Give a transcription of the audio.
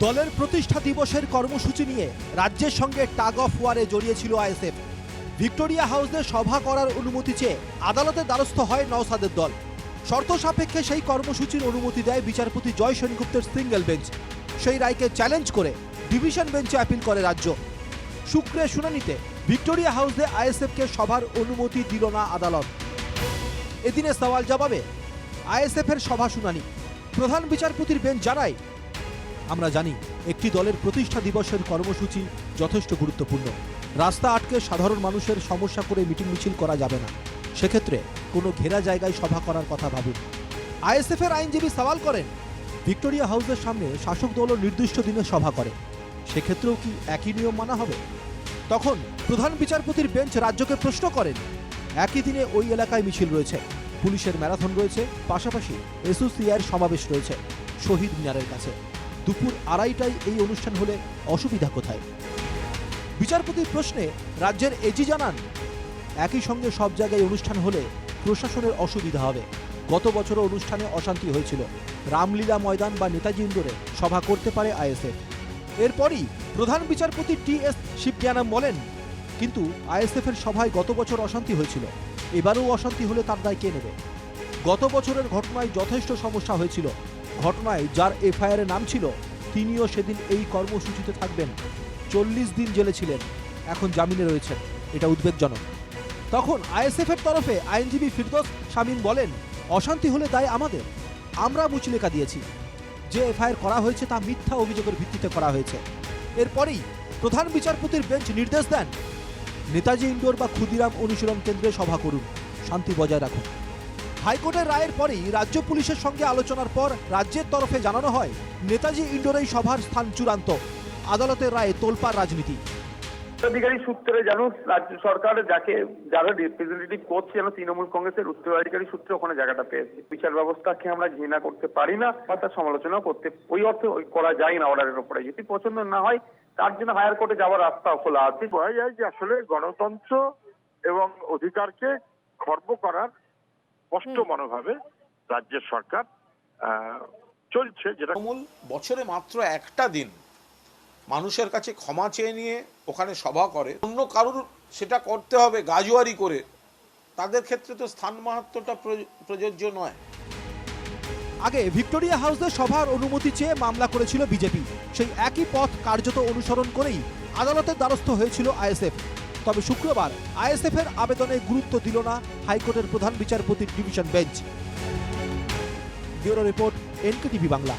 দলের প্রতিষ্ঠা দিবসের কর্মসূচি নিয়ে রাজ্যের সঙ্গে টাগ অফ ওয়ারে জড়িয়েছিল আইএসএফ। ভিক্টোরিয়া হাউসে সভা করার অনুমতি চেয়ে আদালতে দ্বারস্থ হয় নওশাদের দল। শর্ত সাপেক্ষে সেই কর্মসূচির অনুমতি দেয় বিচারপতি জয় সেনগুপ্তের সিঙ্গেল বেঞ্চ। সেই রায়কে চ্যালেঞ্জ করে ডিভিশন বেঞ্চে আপিল করে রাজ্য। শুক্রের শুনানিতে ভিক্টোরিয়া হাউসে আইএসএফকে সভার অনুমতি দিল না আদালত। এদিনে সওয়াল জবাবে আইএসএফের সভা শুনানি। প্রধান বিচারপতির বেঞ্চ জানায়, আমরা জানি একটি দলের প্রতিষ্ঠা দিবসের কর্মসূচি যথেষ্ট গুরুত্বপূর্ণ। রাস্তা আটকে সাধারণ মানুষের সমস্যা করে মিটিং মিছিল করা যাবে না। সেক্ষেত্রে কোনো ঘেরা জায়গায় সভা করার কথা ভাবুন। আইএসএফের আইনজীবী সওয়াল করেন, ভিক্টোরিয়া হাউসের সামনে শাসক দলও নির্দিষ্ট দিনে সভা করে, সেক্ষেত্রেও কি একই নিয়ম মানা হবে? তখন প্রধান বিচারপতির বেঞ্চ রাজ্যকে প্রশ্ন করেন, একই দিনে ওই এলাকায় মিছিল রয়েছে, পুলিশের ম্যারাথন রয়েছে, পাশাপাশি এসোসিয়ার সমাবেশ রয়েছে শহীদ মিনারের কাছে। দুপুর 2:30টায় এই অনুষ্ঠান হলে অসুবিধা কোথায়? বিচারপতির প্রশ্নে রাজ্যের এজি জানান, একই সঙ্গে সব জায়গায় অনুষ্ঠান হলে প্রশাসনের অসুবিধা হবে। গত বছরও অনুষ্ঠানে অশান্তি হয়েছিল। রামলীলা ময়দান বা নেতাজি ইন্ডোরে সভা করতে পারে আইএসএফ। এরপরই প্রধান বিচারপতি টি.এস. শিবজ্ঞানম বলেন, কিন্তু আইএসএফের সভায় গত বছর অশান্তি হয়েছিল, এবারেও অশান্তি হলে তার দায় কে নেবে? গত বছরের ঘটনায় যথেষ্ট সমস্যা হয়েছিল। ঘটনায় যার এফআইআর নাম ছিল তিনিও সেদিন এই কর্মসূচিতে থাকবেন। 40 দিন জেলে ছিলেন, এখন জামিনে রয়েছেন। এটা উদ্বেগজনক। তখন আইএসএফের তরফে আইনজীবী ফিরদৌস শামীম বলেন, অশান্তি হলে দায় আমাদের। আমরা মুচলেখা দিয়েছি, যে এফআইআর করা হয়েছে তা মিথ্যা অভিযোগের ভিত্তিতে করা হয়েছে। এরপরেই প্রধান বিচারপতির বেঞ্চ নির্দেশ দেন, নেতাজি ইন্ডোর বা ক্ষুদিরাম অনুশীলন কেন্দ্রে সভা করুন, শান্তি বজায় রাখুন। হাইকোর্টের রায়ের পরেই রাজ্য পুলিশের সঙ্গে আলোচনার পর রাজ্যের তরফে জানানো হয়, নেতাজি ইন্ডোরেই সভার স্থান চূড়ান্ত। আদালতের রায়ে তোলপাড় রাজনীতি। উত্তরাধিকারী সূত্রে জানো রাজ্য সরকার যারা রিপ্রেজেন্টেটিভ করছে যেন তৃণমূল কংগ্রেসের উত্তরাধিকারী সূত্রে ওখানে জায়গাটা পেয়েছে। বিচার ব্যবস্থাকে আমরা ঘৃণা করতে পারি না বা তার সমালোচনা করতে ওই অর্থে করা যায় না। অর্ডারের উপরে যদি পছন্দ না হয় তার জন্য হায়ার কোর্টে যাওয়ার রাস্তা খোলা আছে। বোঝা যায় যে আসলে গণতন্ত্র এবং অধিকারকে খর্ব করার স্পষ্ট মনোভাবে রাজ্যের সরকার চলছে। যেটা বছরে মাত্র একটা দিন মানুষের কাছে ক্ষমা চেয়ে নিয়ে ওখানে সভা করে, অন্য কারোর সেটা করতে হবে গাজুয়ারি করে, তাদের ক্ষেত্রে তো স্থান মাহাত্ম্যটা প্রযোজ্য নয়। আগে ভিক্টোরিয়া হাউসে সভার অনুমতি চেয়ে মামলা করেছিল বিজেপি। সেই একই পথ কার্যত অনুসরণ করেই আদালতের দ্বারস্থ হয়েছিল আইএসএফ। তবে শুক্রবার আইএসএফের আবেদনে গুরুত্ব দিল না হাইকোর্টের প্রধান বিচারপতির division bench. Bureau report, NKTV Bangla.